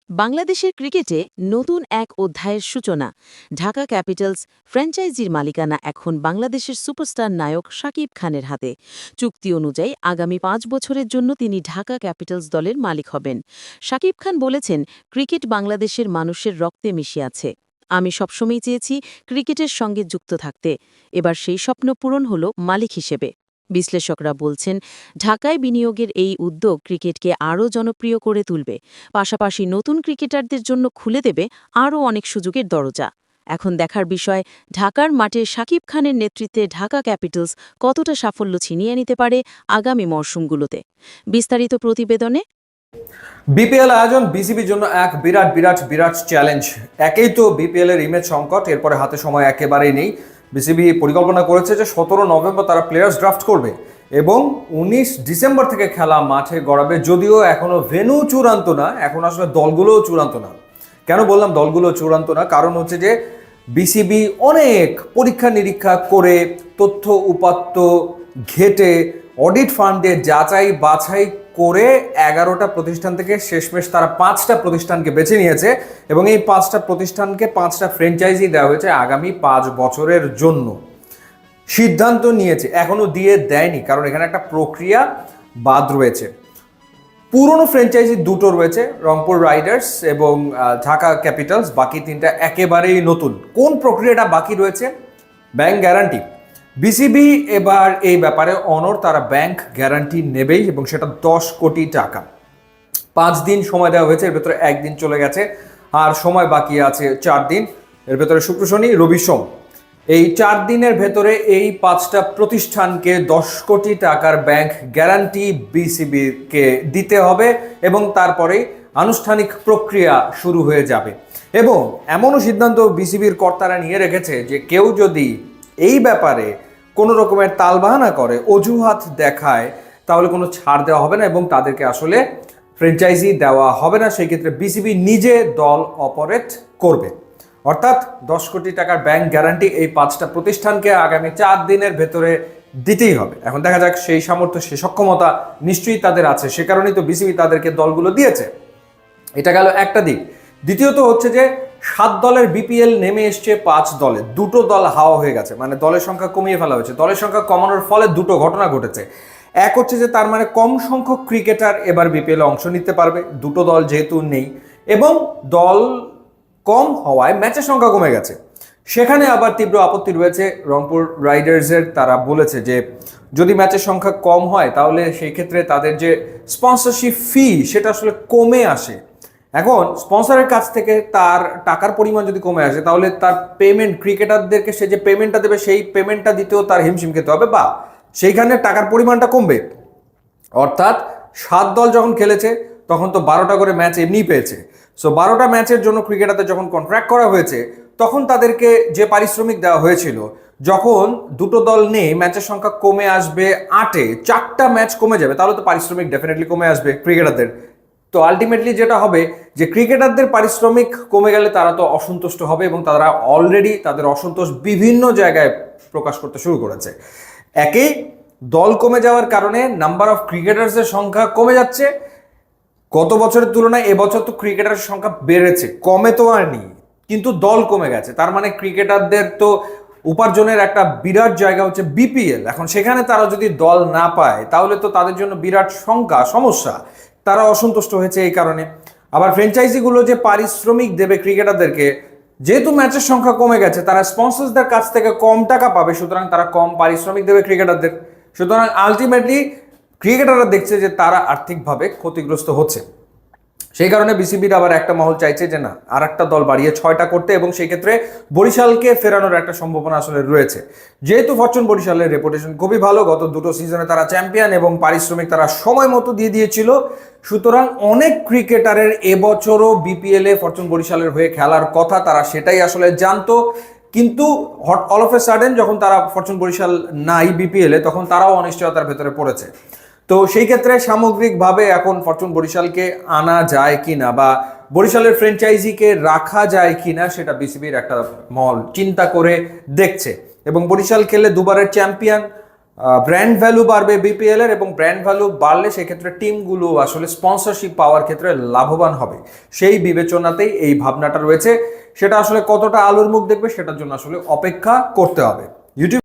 বাংলাদেশের ক্রিকেটে নতুন এক অধ্যায়ের সূচনা। ঢাকা ক্যাপিটালস ফ্র্যাঞ্চাইজির মালিকানা এখন বাংলাদেশের সুপারস্টার নায়ক শাকিব খানের হাতে। চুক্তি অনুযায়ী আগামী ৫ বছরের জন্য তিনি ঢাকা ক্যাপিটালস দলের মালিক হবেন। শাকিব খান বলেছেন, ক্রিকেট বাংলাদেশের মানুষের রক্তে মিশে আছে। আমি সবসময় চেয়েছি ক্রিকেটের সঙ্গে যুক্ত থাকতে। এবার সেই স্বপ্ন পূরণ হল মালিক হিসেবে। বিশ্লেষকরা বলছেন, ঢাকায় বিনিয়োগের এই উদ্যোগ ক্রিকেটকে আরও জনপ্রিয় করে তুলবে, পাশাপাশি নতুন ক্রিকেটারদের জন্য খুলে দেবে আরও অনেক সুযোগের দরজা। এখন দেখার বিষয়, ঢাকার মাঠে শাকিব খানের নেতৃত্বে ঢাকা ক্যাপিটালস কতটা সাফল্য ছিনিয়ে নিতে পারে আগামী মরশুমগুলোতে। বিস্তারিত প্রতিবেদনে। বিপিএল আয়োজন বিসিবির জন্য এক বিরাট বিরাট বিরাট চ্যালেঞ্জ। একেই তো বিপিএল এর ইমেজ সংকট, এরপরে হাতে সময় একেবারেই নেই। বিসিবি পরিকল্পনা করেছে যে 17 নভেম্বর তারা প্লেয়ার্স ড্রাফট করবে এবং 19 ডিসেম্বর থেকে খেলা মাঠে গড়াবে। যদিও এখনো ভেন্যু চূড়ান্ত না, এখন আসলে দলগুলোও চূড়ান্ত না। কেন বললাম দলগুলো চূড়ান্ত না? কারণ হচ্ছে যে বিসিবি অনেক পরীক্ষা নিরীক্ষা করে, তথ্য উপাত্ত ঘেটে, অডিট ফান্ডে যাচাই বাছাই করে 11টা প্রতিষ্ঠান থেকে শেষমেশ তারা 5টা প্রতিষ্ঠানকে বেছে নিয়েছে এবং এই 5টা প্রতিষ্ঠানকে 5টা ফ্র্যাঞ্চাইজি দেওয়া হয়েছে আগামী 5 বছরের জন্য। সিদ্ধান্ত নিয়েছে, এখনো দিয়ে দেয়নি, কারণ এখানে একটা প্রক্রিয়া বাদ রয়েছে। পুরনো ফ্র্যাঞ্চাইজি দুটো রয়েছে, রংপুর রাইডার্স এবং ঢাকা ক্যাপিটালস, বাকি 3টা একেবারেই নতুন। কোন প্রক্রিয়াটা বাকি রয়েছে? Bank guarantee. বিসিবি এবার এই ব্যাপারে অনড়, তারা ব্যাংক গ্যারান্টি নেবেই এবং সেটা 10 কোটি টাকা। 5 দিন সময় দেওয়া হয়েছে, এর ভেতরে 1 দিন চলে গেছে, আর সময় বাকি আছে 4 দিন। এর ভেতরে শুক্র শনি রবি সোম, এই 4 দিনের ভেতরে এই 5টা প্রতিষ্ঠানকে 10 কোটি টাকার ব্যাংক গ্যারান্টি বিসিবিকে দিতে হবে এবং তারপরেই আনুষ্ঠানিক প্রক্রিয়া শুরু হয়ে যাবে। এবং এমনও সিদ্ধান্ত বিসিবির কর্তারা নিয়ে রেখেছে যে কেউ যদি এই ব্যাপারে কোনো রকমের তালবাহানা করে, অজুহাত দেখায়, তাহলে কোনো ছাড় দেওয়া হবে না এবং তাদেরকে আসলে ফ্র্যাঞ্চাইজি দেওয়া হবে না। সেই ক্ষেত্রে বিসিবি নিজে দল অপারেট করবে। অর্থাৎ 10 কোটি টাকার ব্যাংক গ্যারান্টি এই 5টা প্রতিষ্ঠানকে আগামী 4 দিনের ভেতরে দিতেই হবে। এখন দেখা যাক সেই সামর্থ্য, সেই সক্ষমতা নিশ্চয়ই তাদের আছে, সে কারণেই তো বিসিবি তাদেরকে দলগুলো দিয়েছে। এটা গেল একটা দিক। দ্বিতীয়ত হচ্ছে যে 7 দলের বিপিএল নেমে এসছে 5 দলে। 2টো দল হাওয়া হয়ে গেছে, মানে দলের সংখ্যা কমিয়ে ফেলা হয়েছে। দলের সংখ্যা কমানোর ফলে 2টো ঘটনা ঘটেছে। এক হচ্ছে যে তার মানে কম সংখ্যক ক্রিকেটার এবার বিপিএল অংশ নিতে পারবে, 2টো দল যেহেতু নেই, এবং দল কম হওয়ায় ম্যাচের সংখ্যা কমে গেছে। সেখানে আবার তীব্র আপত্তি রয়েছে রংপুর রাইডার্সের। তারা বলেছে যে যদি ম্যাচের সংখ্যা কম হয় তাহলে সেই ক্ষেত্রে তাদের যে স্পন্সরশিপ ফি সেটা আসলে কমে আসে। এখন স্পন্সরের কাছ থেকে তার টাকার পরিমাণ যদি কমে আসে তাহলে তার পেমেন্ট, ক্রিকেটারদেরকে সে যে পেমেন্টটা দেবে সেই পেমেন্টটা দিতেও তার হিমশিম খেতে হবে, বা সেইখানে টাকার পরিমাণটা কমবে। অর্থাৎ 7 দল যখন খেলেছে তখন তো 12টা করে ম্যাচ এমনিই পেয়েছে। সো 12টা ম্যাচের জন্য ক্রিকেটারদের যখন কন্ট্রাক্ট করা হয়েছে তখন তাদেরকে যে পারিশ্রমিক দেওয়া হয়েছিল, যখন 2টো দল নেই ম্যাচের সংখ্যা কমে আসবে 8-এ, 4টা ম্যাচ কমে যাবে, তাহলে তো পারিশ্রমিক ডেফিনেটলি কমে আসবে ক্রিকেটারদের। তো আলটিমেটলি যেটা হবে যে ক্রিকেটারদের পারিশ্রমিক কমে গেলে তারা তো অসন্তুষ্ট হবে এবং তারা অলরেডি তাদের অসন্তোষ বিভিন্ন জায়গায় প্রকাশ করতে শুরু করেছে। একেই দল কমে যাওয়ার কারণে নাম্বার অফ ক্রিকেটার্সের সংখ্যা কমে যাচ্ছে। গত বছরের তুলনায় এবছর তো ক্রিকেটারের সংখ্যা বেড়েছে, কমে তো আর নেই, কিন্তু দল কমে গেছে। তার মানে ক্রিকেটারদের তো উপার্জনের একটা বিরাট জায়গা হচ্ছে বিপিএল। এখন সেখানে তারা যদি দল না পায় তাহলে তো তাদের জন্য বিরাট সমস্যা। তারা অসন্তুষ্ট হয়েছে এই কারণে। আবার ফ্র্যাঞ্চাইজিগুলো যে পারিশ্রমিক দেবে ক্রিকেটারদেরকে, যেহেতু ম্যাচের সংখ্যা কমে গেছে তারা স্পন্সরসদের কাছ থেকে কম টাকা পাবে, সুতরাং তারা কম পারিশ্রমিক দেবে ক্রিকেটারদের। সুতরাং আলটিমেটলি ক্রিকেটাররা দেখছে যে তারা আর্থিকভাবে ক্ষতিগ্রস্ত হচ্ছে। সেই কারণে বিসিবির আবার একটা মহল চাইছে যে না, আর একটা দল বাড়িয়ে 6টা করতে, এবং সেই ক্ষেত্রে বরিশালকে ফেরানোর একটা সম্ভাবনা আসলে রয়েছে। যেহেতু ফরচুন বরিশালের রেপুটেশন খুবই ভালো, গত 2টো সিজনে তারা চ্যাম্পিয়ন এবং পারিশ্রমিক তারা সময় মতো দিয়ে দিয়েছিল, সুতরাং অনেক ক্রিকেটারের এবছরও বিপিএল এ ফরচুন বরিশালের হয়ে খেলার কথা, তারা সেটাই আসলে জানতো। কিন্তু অল অফ এ সাডেন যখন তারা ফরচুন বরিশাল নাই বিপিএল এ, তখন তারাও অনিশ্চয়তার ভেতরে পড়েছে। তো সেই ক্ষেত্রে সামগ্রিকভাবে এখন ফরচুন বরিশালকে আনা যায় কিনা বা বরিশালের ফ্র্যাঞ্চাইজিকে রাখা যায় কিনা সেটা বিসিবির একটা মহল চিন্তা করে দেখছে। এবং বরিশাল খেললে দুবারের চ্যাম্পিয়ন, ব্র্যান্ড ভ্যালু বাড়বে বিপিএল এর, এবং ব্র্যান্ড ভ্যালু বাড়লে সেক্ষেত্রে টিমগুলো আসলে স্পন্সরশিপ পাওয়ার ক্ষেত্রে লাভবান হবে। সেই বিবেচনাতেই এই ভাবনাটা রয়েছে। সেটা আসলে কতটা আলোর মুখ দেখবে সেটার জন্য আসলে অপেক্ষা করতে হবে। ইউটিউব